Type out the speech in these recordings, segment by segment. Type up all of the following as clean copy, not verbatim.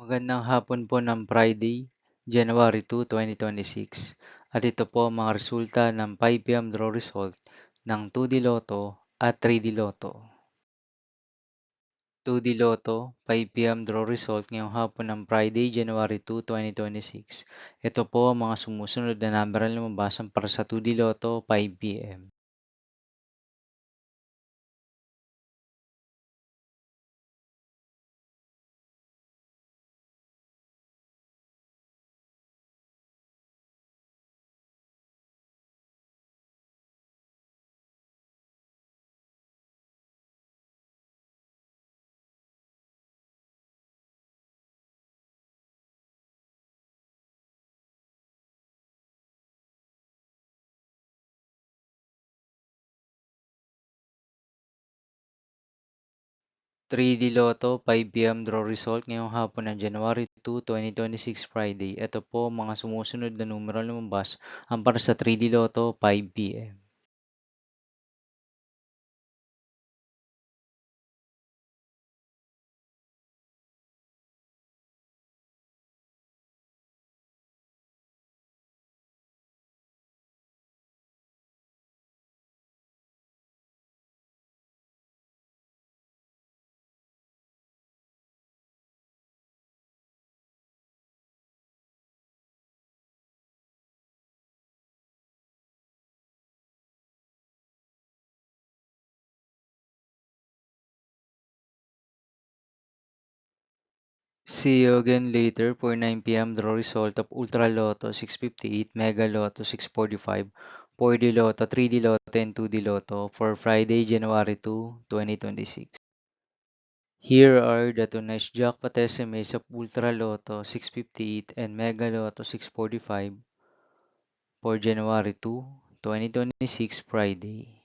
Magandang hapon po ng Friday, January 2, 2026. At ito po ang mga resulta ng 5 p.m. draw result ng 2D Lotto at 3D Lotto. 2D Lotto, 5 p.m. draw result ngayong hapon ng Friday, January 2, 2026. Ito po ang mga sumusunod na number na lumabas para sa 2D Lotto 5 p.m. 3D Lotto 5 p.m. draw result ngayong hapon ng January 2, 2026 Friday. Ito po ang mga sumusunod na numero na lumabas para sa 3D Lotto 5 p.m. 'See you again later for 9 p.m. draw result of Ultra Lotto 658, Mega Lotto 645, 4D Lotto, 3D Lotto, and 2D Lotto for Friday, January 2, 2026. Here are the tonight's jackpot estimates of Ultra Lotto 658 and Mega Lotto 645 for January 2, 2026 Friday.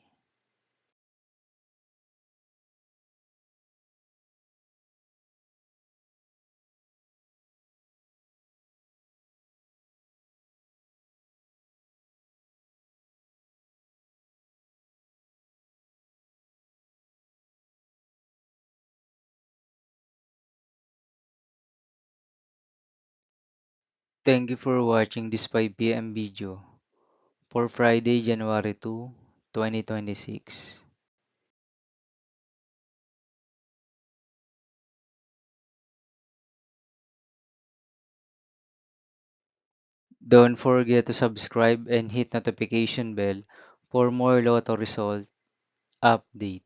Thank you for watching this 5 p.m. video for Friday, January 2, 2026. Don't forget to subscribe and hit notification bell for more Lotto result update.